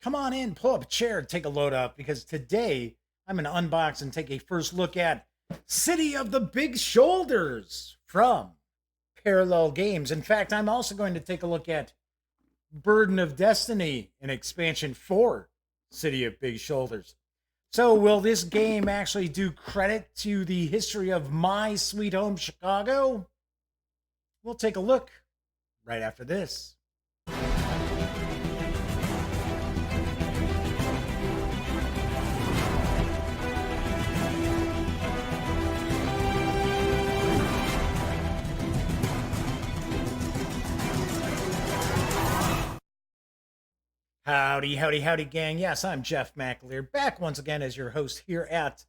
Come on in, pull up a chair, and take a load up because today I'm going to unbox and take a first look at City of the Big Shoulders from Parallel Games. In fact, I'm also going to take a look at Burden of Destiny, an expansion for City of Big Shoulders. So, will this game actually do credit to the history of my sweet home, Chicago? We'll take a look right after this. Howdy, howdy, howdy, gang. Yes, I'm Jeff McAleer, back once again as your host here at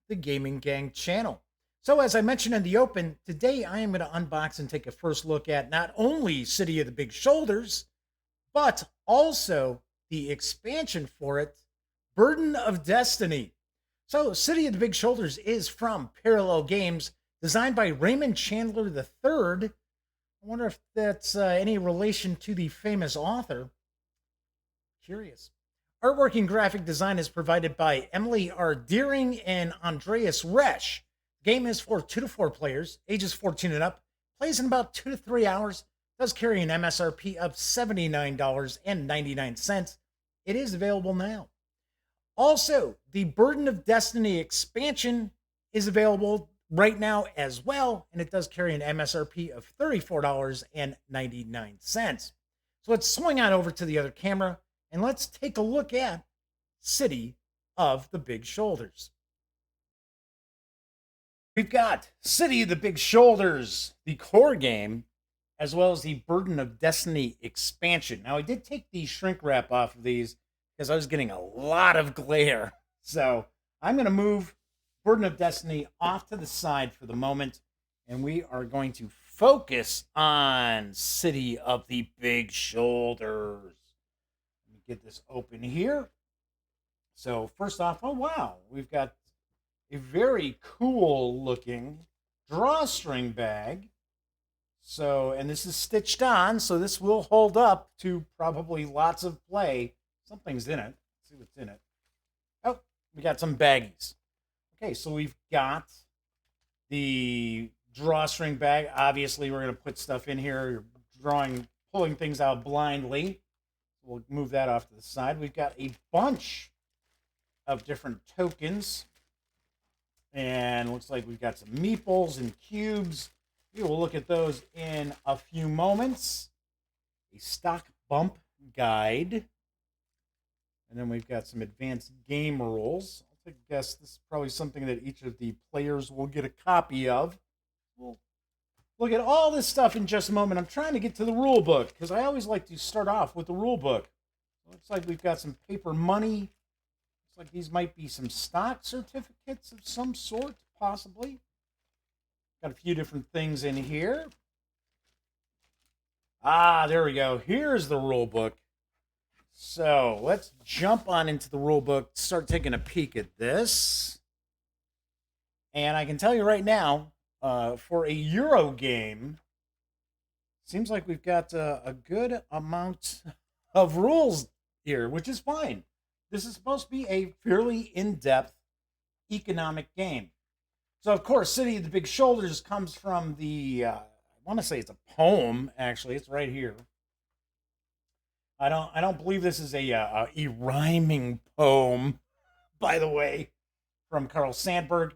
the Gaming Gang channel. So, as I mentioned in the open, today I am going to unbox and take a first look at not only City of the Big Shoulders, but also the expansion for it, Burden of Destiny. So, City of the Big Shoulders is from Parallel Games, designed by Raymond Chandler III. I wonder if that's any relation to the famous author. Curious. Artwork and graphic design is provided by Emily R. Deering and Andreas Resch. The game is for 2 to 4 players, ages 14 and up, plays in about 2 to 3 hours, does carry an MSRP of $79.99. It is available now. Also, the Burden of Destiny expansion is available right now as well, and it does carry an MSRP of $34.99. So let's swing on over to the other camera and let's take a look at City of the Big Shoulders. We've got City of the Big Shoulders, the core game, as well as the Burden of Destiny expansion. Now, I did take the shrink wrap off of these because I was getting a lot of glare. So I'm going to move Burden of Destiny off to the side for the moment, and we are going to focus on City of the Big Shoulders. Get this open here. So first off, oh wow, we've got a very cool looking drawstring bag. So, and this is stitched on, so this will hold up to probably lots of play. Something's in it. Let's see what's in it. Oh, we got some baggies. Okay, so we've got the drawstring bag. Obviously, we're going to put stuff in here, pulling things out blindly. We'll move that off to the side. We've got a bunch of different tokens. And looks like we've got some meeples and cubes. We will look at those in a few moments. A stock bump guide. And then we've got some advanced game rules. I'll take a guess this is probably something that each of the players will get a copy of. We'll look at all this stuff in just a moment. I'm trying to get to the rule book because I always like to start off with the rule book. Looks like we've got some paper money. Looks like these might be some stock certificates of some sort, possibly. Got a few different things in here. Ah, there we go. Here's the rule book. So let's jump on into the rule book, start taking a peek at this. And I can tell you right now, for a Euro game, seems like we've got a good amount of rules here, which is fine. This is supposed to be a fairly in-depth economic game. So, of course, City of the Big Shoulders comes from the, I want to say it's a poem, actually. It's right here. I don't believe this is a rhyming poem, by the way, from Carl Sandburg.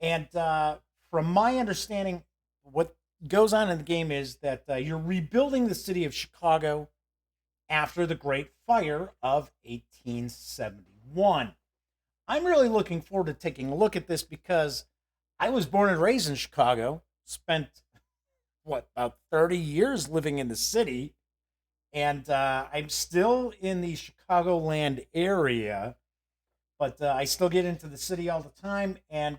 And from my understanding, what goes on in the game is that you're rebuilding the city of Chicago after the Great Fire of 1871. I'm really looking forward to taking a look at this because I was born and raised in Chicago, spent, about 30 years living in the city, and I'm still in the Chicagoland area, but I still get into the city all the time, and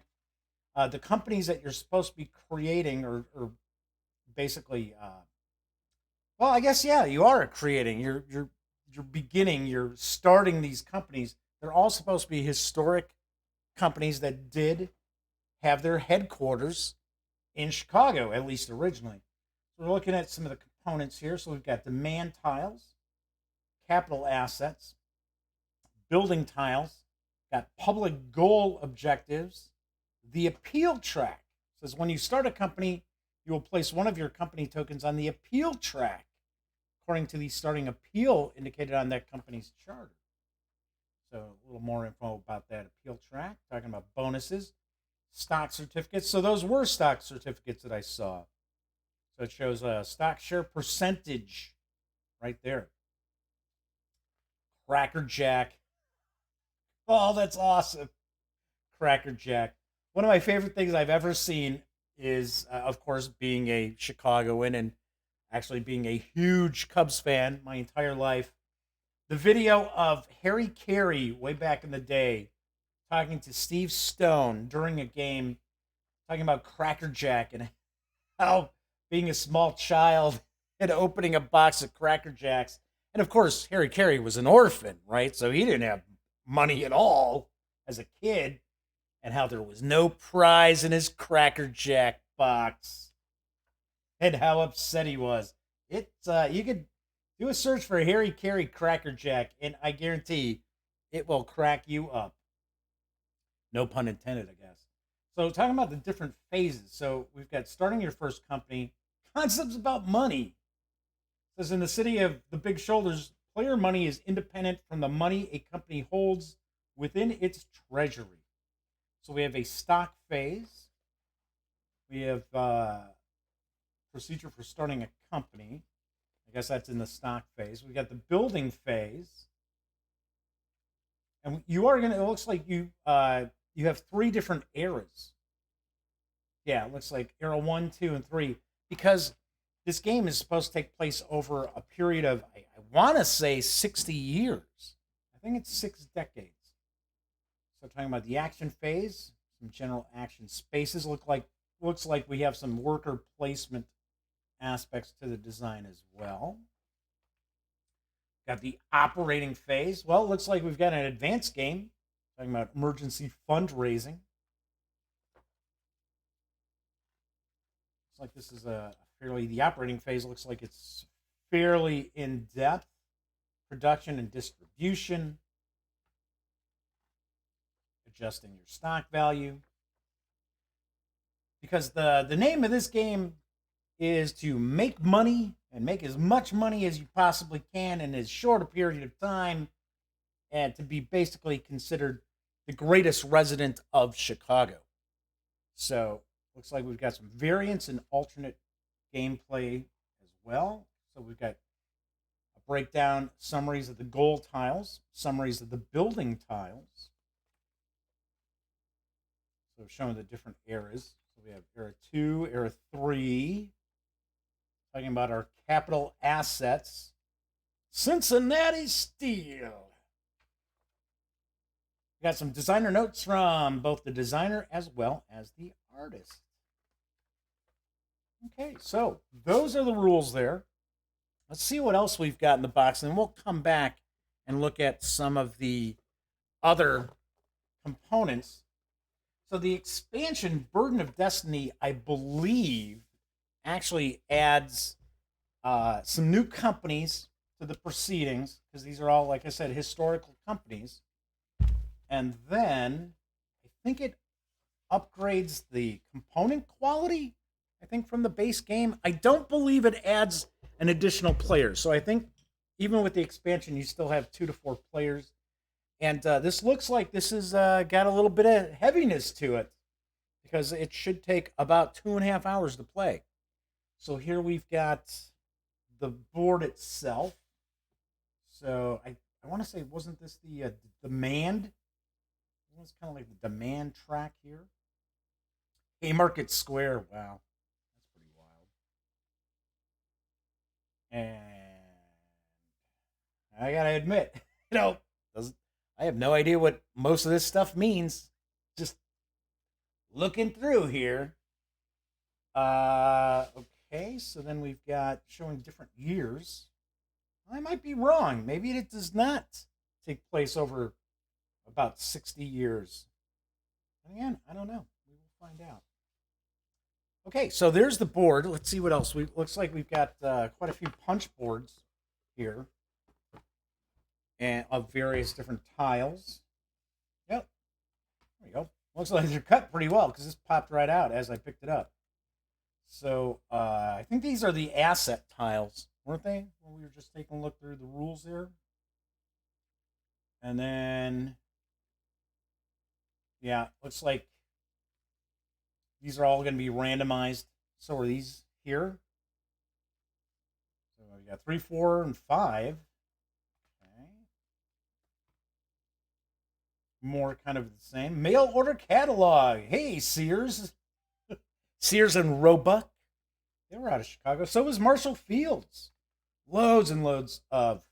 the companies that you're supposed to be creating or basically, well, I guess, yeah, you are creating. You're beginning. You're starting these companies. They're all supposed to be historic companies that did have their headquarters in Chicago, at least originally. So we're looking at some of the components here. So we've got demand tiles, capital assets, building tiles, got public goal objectives. The appeal track says when you start a company, you will place one of your company tokens on the appeal track, according to the starting appeal indicated on that company's charter. So a little more info about that appeal track, talking about bonuses, stock certificates. So those were stock certificates that I saw. So it shows a stock share percentage right there. Cracker Jack. Oh, that's awesome. Cracker Jack. One of my favorite things I've ever seen is, of course, being a Chicagoan and actually being a huge Cubs fan my entire life. The video of Harry Carey way back in the day talking to Steve Stone during a game, talking about Cracker Jack and how being a small child and opening a box of Cracker Jacks. And of course, Harry Carey was an orphan, right? So he didn't have money at all as a kid, and how there was no prize in his Cracker Jack box, and how upset he was. You could do a search for Harry Carey Cracker Jack, and I guarantee it will crack you up. No pun intended, I guess. So, talking about the different phases. So, we've got starting your first company, concepts about money. It says in the city of the Big Shoulders, player money is independent from the money a company holds within its treasury. So, we have a stock phase. We have procedure for starting a company. I guess that's in the stock phase. We got the building phase. And you are going to, it looks like you have three different eras. Yeah, it looks like era 1, 2, and 3. Because this game is supposed to take place over a period of, I want to say 60 years. I think it's 6 decades. So talking about the action phase, some general action spaces. Looks like we have some worker placement aspects to the design as well. Got the operating phase. Well, it looks like we've got an advanced game talking about emergency fundraising. Looks like this is the operating phase looks like it's fairly in-depth. Production and distribution. Adjusting your stock value. Because the name of this game is to make money and make as much money as you possibly can in as short a period of time, and to be basically considered the greatest resident of Chicago. So looks like we've got some variants and alternate gameplay as well. So we've got a breakdown, summaries of the goal tiles, summaries of the building tiles. So showing the different eras. So we have era 2, era 3. Talking about our capital assets. Cincinnati Steel. We got some designer notes from both the designer as well as the artist. Okay, so those are the rules there. Let's see what else we've got in the box, and then we'll come back and look at some of the other components. So the expansion Burden of Destiny, I believe, actually adds some new companies to the proceedings, because these are all, like I said, historical companies. And then I think it upgrades the component quality, I think, from the base game. I don't believe it adds an additional player. So I think even with the expansion, you still have 2 to 4 players. And this looks like this has got a little bit of heaviness to it, because it should take about 2.5 hours to play. So here we've got the board itself. So I want to say, wasn't this the demand? It's kind of like the demand track here. Haymarket Square. Wow, that's pretty wild. And I gotta admit, I have no idea what most of this stuff means. Just looking through here. Okay, so then we've got showing different years. I might be wrong. Maybe it does not take place over about 60 years. And again, I don't know. We will find out. Okay, so there's the board. Let's see what else. Looks like we've got quite a few punch boards here. and of various different tiles. Yep, there we go. Looks like they're cut pretty well because this popped right out as I picked it up. So I think these are the asset tiles, weren't they? When we were just taking a look through the rules there. And then, yeah, looks like these are all going to be randomized. So are these here? So we got 3, 4, and 5. Okay. More kind of the same. Mail order catalog. Hey, Sears. Sears and Roebuck. They were out of Chicago. So was Marshall Fields. Loads and loads of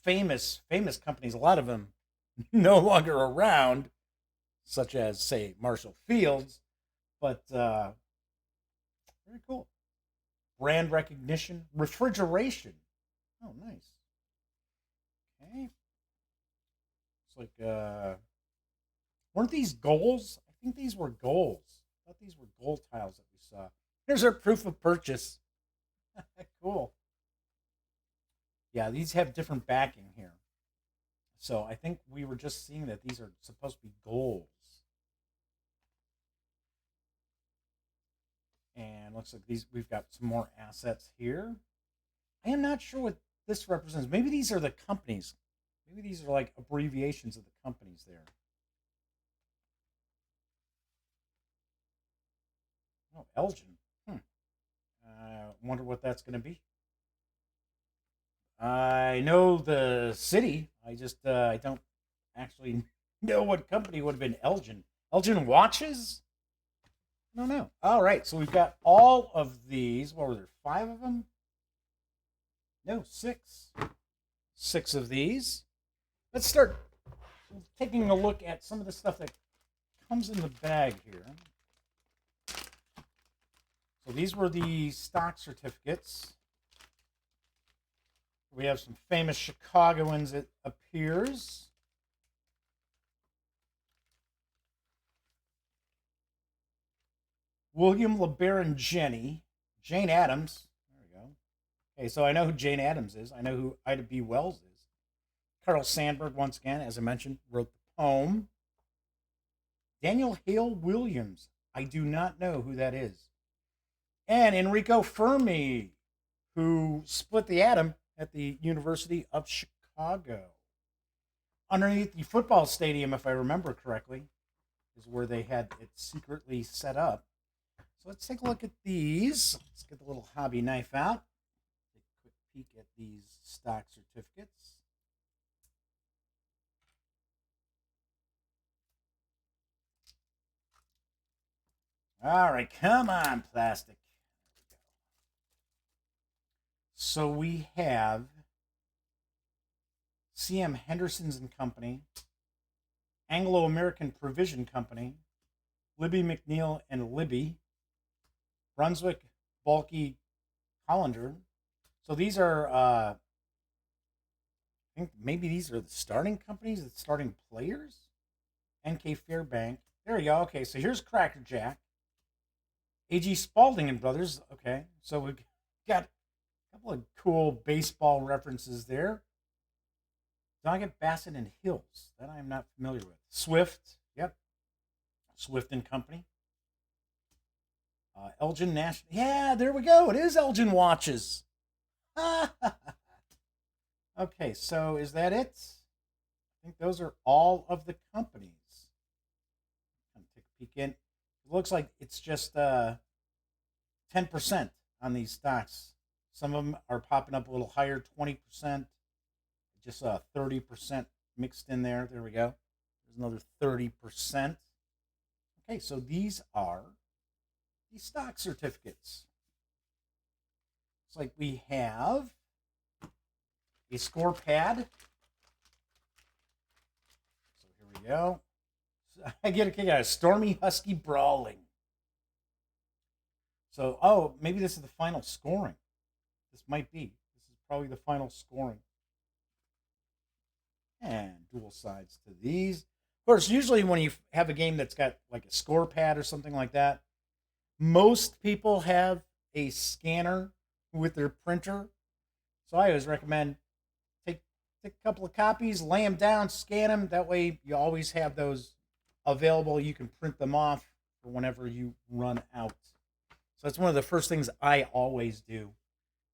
famous companies. A lot of them no longer around, such as say Marshall Fields. But very cool. Brand recognition, refrigeration. Oh, nice. Okay. It's like weren't these goals? I think these were goals. I thought these were goal tiles that we saw. Here's our proof of purchase. Cool. Yeah, these have different backing here. So I think we were just seeing that these are supposed to be goals. And looks like these we've got some more assets here. I am not sure what this represents. Maybe these are the companies. Maybe these are like abbreviations of the companies there. Oh, Elgin. Wonder what that's going to be. I know the city. I just I don't actually know what company would have been Elgin. Elgin watches? I don't know. All right, so we've got all of these. What were there? 5 of them? No, 6. 6 of these. Let's start taking a look at some of the stuff that comes in the bag here. So these were the stock certificates. We have some famous Chicagoans, it appears. William LeBaron Jenney. Jane Addams. There we go. Okay, so I know who Jane Addams is. I know who Ida B. Wells is. Carl Sandburg, once again, as I mentioned, wrote the poem. Daniel Hale Williams. I do not know who that is. And Enrico Fermi, who split the atom at the University of Chicago. Underneath the football stadium, if I remember correctly, is where they had it secretly set up. So let's take a look at these. Let's get the little hobby knife out. Take a quick peek at these stock certificates. All right, come on, plastic. So we have C.M. Henderson's and Company, Anglo-American Provision Company, Libby McNeil and Libby, Brunswick Bulky Hollander. So these are, I think maybe these are the starting companies, the starting players. N.K. Fairbank. There you go. Okay, so here's Cracker Jack. A.G. Spalding and Brothers. Okay, so we've got a couple of cool baseball references there. Doggett, Bassett, and Hills. That I am not familiar with. Swift. Yep. Swift and Company. Elgin National. Yeah, there we go. It is Elgin Watches. Okay, so is that it? I think those are all of the companies. Take a peek in. It looks like it's just 10% on these stocks. Some of them are popping up a little higher, 20%. Just 30% mixed in there. There we go. There's another 30%. Okay, so these are the stock certificates. Looks like we have a score pad. So here we go. I get a kick out of Stormy Husky Brawling. So, oh, maybe this is the final scoring. This might be. This is probably the final scoring. And dual sides to these. Of course, usually when you have a game that's got like a score pad or something like that, most people have a scanner with their printer. So I always recommend take a couple of copies, lay them down, scan them. That way you always have those available. You can print them off for whenever you run out. So that's one of the first things I always do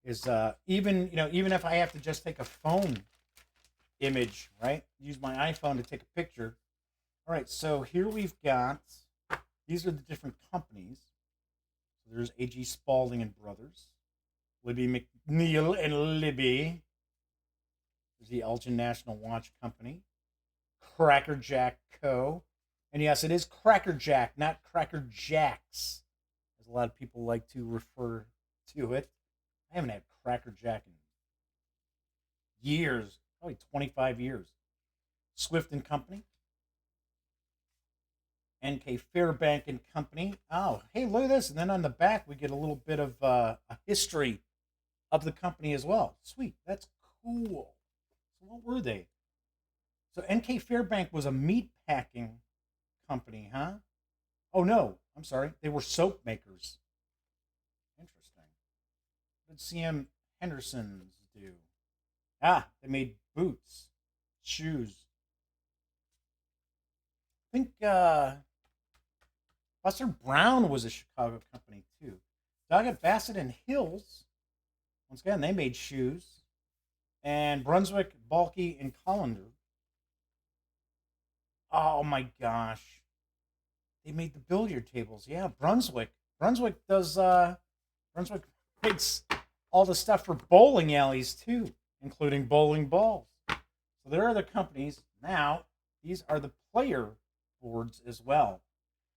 is even if I have to just take a phone image, right? Use my iPhone to take a picture. All right, so here we've got, these are the different companies. So there's A.G. Spalding and Brothers, Libby McNeil and Libby. There's the Elgin National Watch Company, Cracker Jack Co. And yes, it is Cracker Jack, not Cracker Jacks, as a lot of people like to refer to it. I haven't had Cracker Jack in years, probably 25 years. Swift and Company, N.K. Fairbank and Company. Oh, hey, look at this. And then on the back, we get a little bit of a history of the company as well. Sweet. That's cool. So what were they? So N.K. Fairbank was a meat packing company, huh? Oh, no. I'm sorry. They were soap makers. Interesting. What did C.M. Henderson's do? Ah, they made boots, shoes. I think Buster Brown was a Chicago company too. Doggett, Bassett, and Hills, once again, they made shoes. And Brunswick, Balke, and Collender. Oh my gosh. They made the billiard tables. Yeah, Brunswick. Brunswick makes all the stuff for bowling alleys too, including bowling balls. So there are the companies. Now, these are the player boards as well.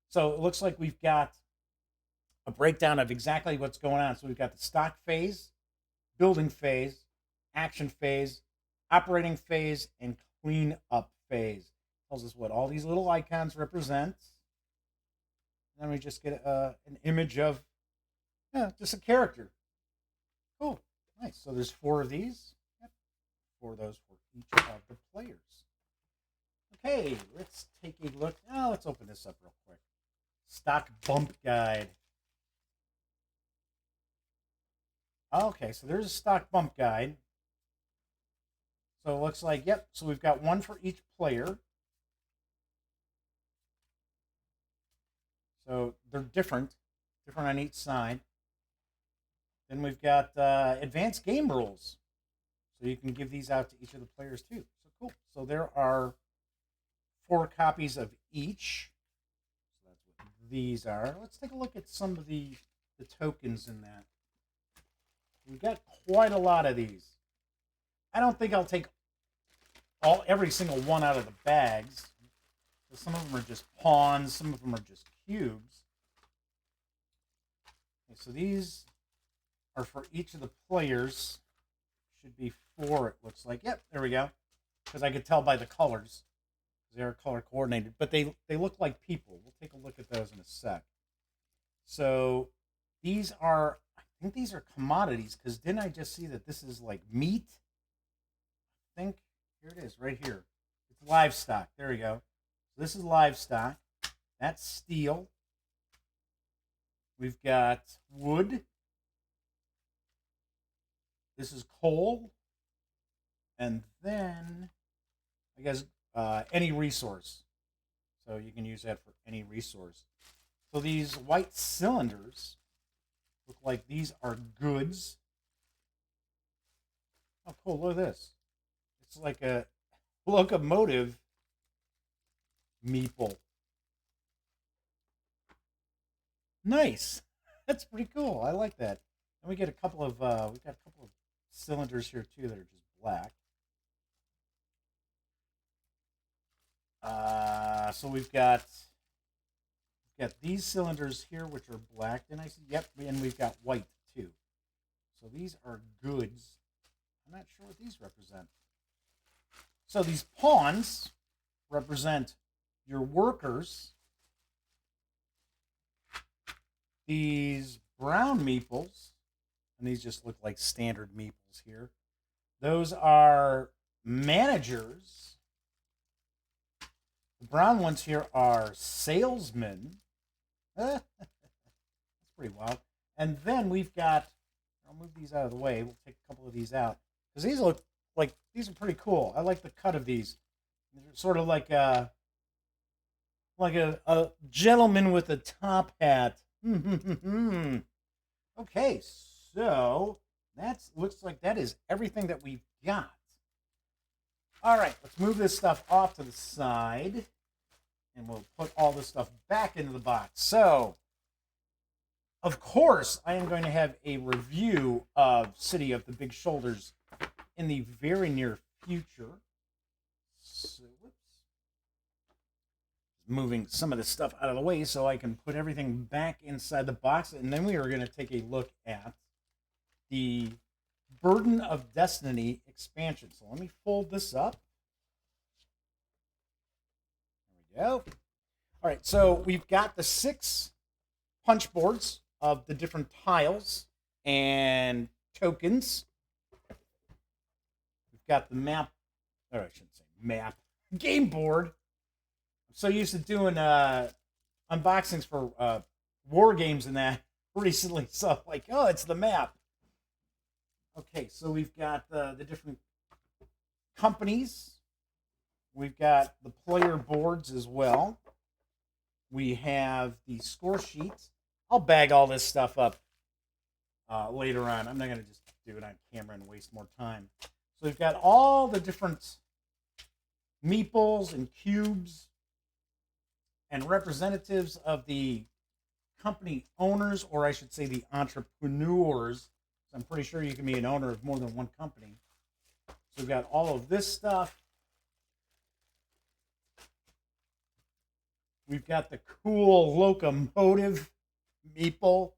So it looks like we've got a breakdown of exactly what's going on. So we've got the stock phase, building phase, action phase, operating phase, and clean up phase. Tells us what all these little icons represent. And then we just get an image of just a character. Cool. Nice. So there's 4 of these. Yep. 4 of those for each of the players. Okay, let's take a look. Oh, let's open this up real quick. Stock bump guide. Okay, so there's a stock bump guide. So it looks like, yep, so we've got 1 for each player. So they're different on each side. Then we've got advanced game rules. So you can give these out to each of the players too. So cool. So there are 4 copies of each. So that's what these are. Let's take a look at some of the tokens in that. We've got quite a lot of these. I don't think I'll take every single one out of the bags. Some of them are just pawns. Some of them are just cubes. Okay, so these are for each of the players. Should be 4, it looks like. Yep, there we go. Because I could tell by the colors. They are color coordinated. But they look like people. We'll take a look at those in a sec. So these are, I think these are commodities. Because didn't I just see that this is like meat? I think, here it is, right here. It's livestock. There we go. So this is livestock. That's steel. We've got wood. This is coal. And then, I guess, any resource. So you can use that for any resource. So these white cylinders look like these are goods. Oh, cool. Look at this. It's like a locomotive meeple. Nice. That's pretty cool. I like that. And we get a couple of cylinders here too that are just black. So we've got these cylinders here which are black. And I see, yep, and we've got white too. So these are goods. I'm not sure what these represent. So these pawns represent your workers. These brown meeples, and these just look like standard meeples here. Those are managers. The brown ones here are salesmen. That's pretty wild. And then we've got, I'll move these out of the way. We'll take a couple of these out. Because these look like these are pretty cool. I like the cut of these. They're sort of like a gentleman with a top hat. Okay, so that's looks like that is everything that we've got. All right, let's move this stuff off to the side, and we'll put all this stuff back into the box. So, of course, I am going to have a review of City of the Big Shoulders in the very near future. So, whoops. Moving some of this stuff out of the way so I can put everything back inside the box. And then we are going to take a look at the Burden of Destiny expansion. So let me fold this up. There we go. All right, so we've got the 6 punch boards of the different tiles and tokens. We've got the map, or I shouldn't say map, game board. I'm so used to doing unboxings for war games and that recently, so like, oh, it's the map. Okay, so we've got the different companies. We've got the player boards as well. We have the score sheets. I'll bag all this stuff up later on. I'm not going to just do it on camera and waste more time. So we've got all the different meeples and cubes and representatives of the company owners, or I should say the entrepreneurs. I'm pretty sure you can be an owner of more than one company. So we've got all of this stuff. We've got the cool locomotive meeple.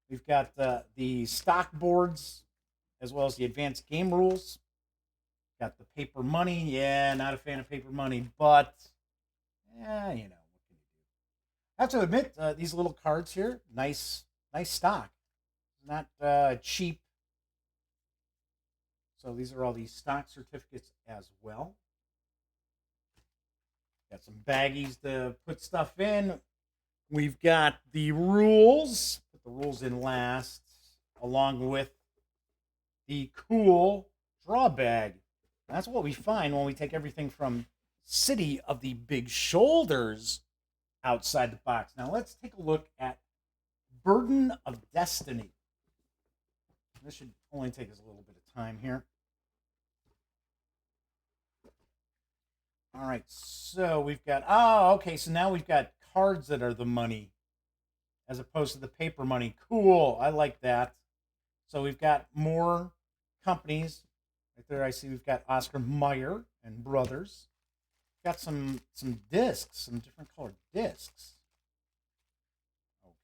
We've got the stock boards as well as the advanced game rules. Got the paper money. Yeah, not a fan of paper money, but yeah, you know, what can you do? I have to admit, these little cards here, nice stock. Not cheap. So these are all these stock certificates as well. Got some baggies to put stuff in. We've got the rules. Put the rules in last, along with the cool draw bag. That's what we find when we take everything from City of the Big Shoulders outside the box. Now let's take a look at Burden of Destiny. This should only take us a little bit of time here. All right, so we've got, okay, so now we've got cards that are the money as opposed to the paper money. Cool, I like that. So we've got more companies. Right there I see we've got Oscar Mayer and Brothers. Got some discs, some different colored discs.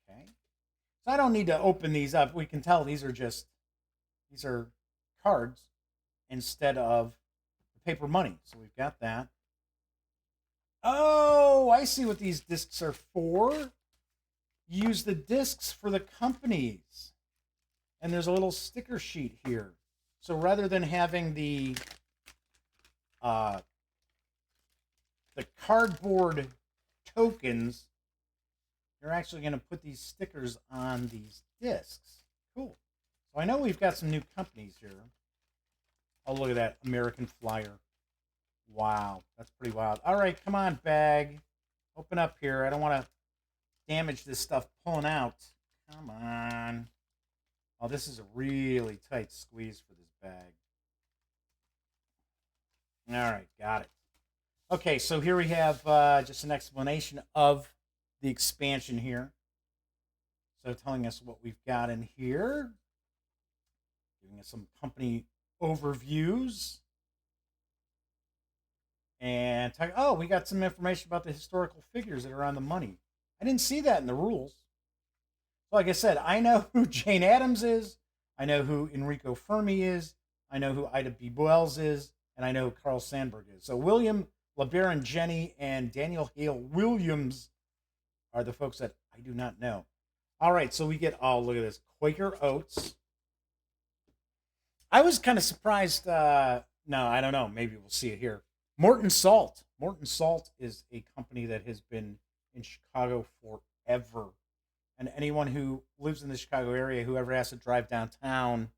Okay. So I don't need to open these up. We can tell these are cards instead of paper money. So we've got that. Oh, I see what these discs are for. Use the discs for the companies. And there's a little sticker sheet here. So rather than having the cardboard tokens, you're actually going to put these stickers on these discs. Cool. So I know we've got some new companies here. Oh, look at that. American Flyer. Wow. That's pretty wild. All right, come on, bag. Open up here. I don't want to damage this stuff pulling out. Come on. Oh, this is a really tight squeeze for this bag. All right, got it. Okay, so here we have just an explanation of the expansion here. So telling us what we've got in here. Giving us some company overviews. And we got some information about the historical figures that are on the money. I didn't see that in the rules. So like I said, I know who Jane Addams is. I know who Enrico Fermi is. I know who Ida B. Wells is. And I know who Carl Sandburg is. So William LeBaron Jenney and Daniel Hale Williams are the folks that I do not know. All right, so we get, oh, look at this. Quaker Oats. I was kind of surprised. No, I don't know. Maybe we'll see it here. Morton Salt. Morton Salt is a company that has been in Chicago forever. And anyone who lives in the Chicago area, whoever has to drive downtown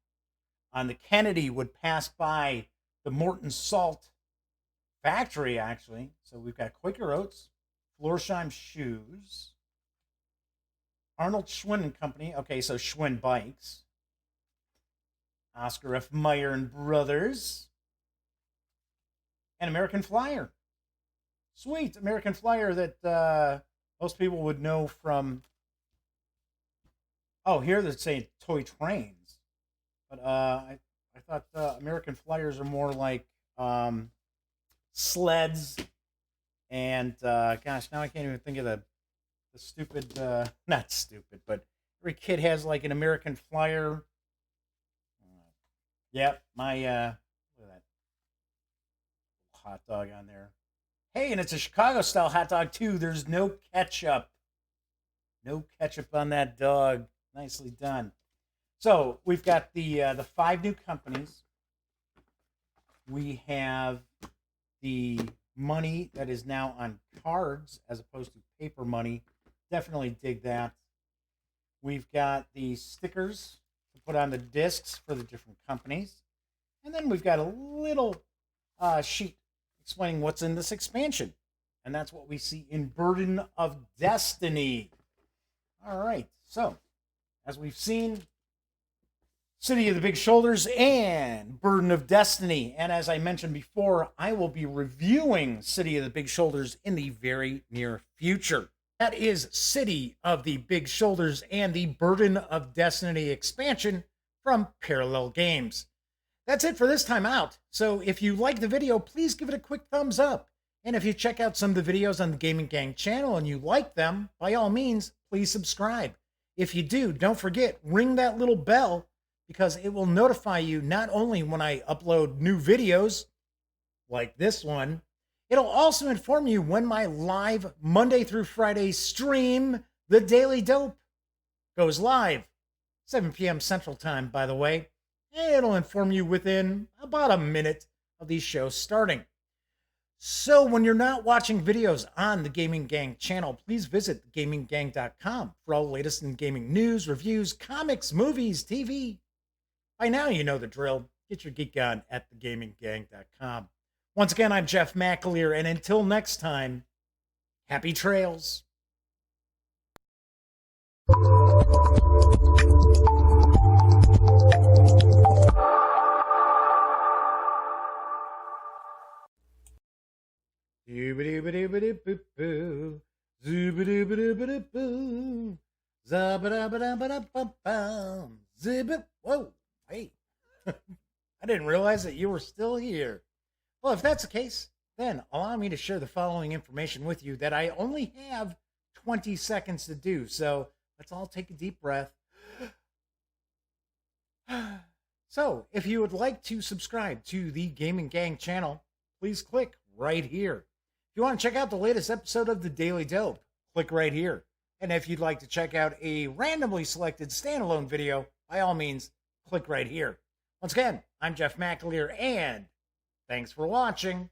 on the Kennedy would pass by the Morton Salt factory, actually. So we've got Quaker Oats, Florsheim shoes, Arnold Schwinn and Company. Okay, so Schwinn bikes. Oscar F. Meyer and Brothers. And American Flyer. Sweet, American Flyer that most people would know from... Oh, here they're saying toy trains. But I thought American Flyers are more like sleds. And gosh, now I can't even think of the stupid, not stupid, but every kid has like an American Flyer. Yep, my, look at that hot dog on there. Hey, and it's a Chicago style hot dog too. There's no ketchup. No ketchup on that dog. Nicely done. So we've got the 5 new companies. We have the money that is now on cards as opposed to paper money. Definitely dig that. We've got the stickers to put on the discs for the different companies. And then we've got a little sheet explaining what's in this expansion. And that's what we see in Burden of Destiny. All right, so as we've seen, City of the Big Shoulders and Burden of Destiny. And as I mentioned before, I will be reviewing City of the Big Shoulders in the very near future. That is City of the Big Shoulders and the Burden of Destiny expansion from Parallel Games. That's it for this time out. So if you like the video, please give it a quick thumbs up. And if you check out some of the videos on the Gaming Gang channel and you like them, by all means, please subscribe. If you do, don't forget, ring that little bell because it will notify you not only when I upload new videos like this one, it'll also inform you when my live Monday through Friday stream, The Daily Dope, goes live. 7 p.m. Central Time, by the way. And it'll inform you within about a minute of these shows starting. So when you're not watching videos on the Gaming Gang channel, please visit gaminggang.com for all the latest in gaming news, reviews, comics, movies, TV. By now you know the drill. Get your geek on at thegaminggang.com. Once again, I'm Jeff McAleer, and until next time, happy trails. Zoobadoo-ba-doo-ba-doo-boo-boo. Zoobadoo-ba-doo-ba-doo-boo. Zabba-dabba-dabba-da-bum-bum. Zibba. Whoa, hey. I didn't realize that you were still here. Well, if that's the case, then allow me to share the following information with you that I only have 20 seconds to do. So let's all take a deep breath. So if you would like to subscribe to the Gaming Gang channel, please click right here. If you want to check out the latest episode of The Daily Dope, click right here. And if you'd like to check out a randomly selected standalone video, by all means, click right here. Once again, I'm Jeff McAleer, and thanks for watching.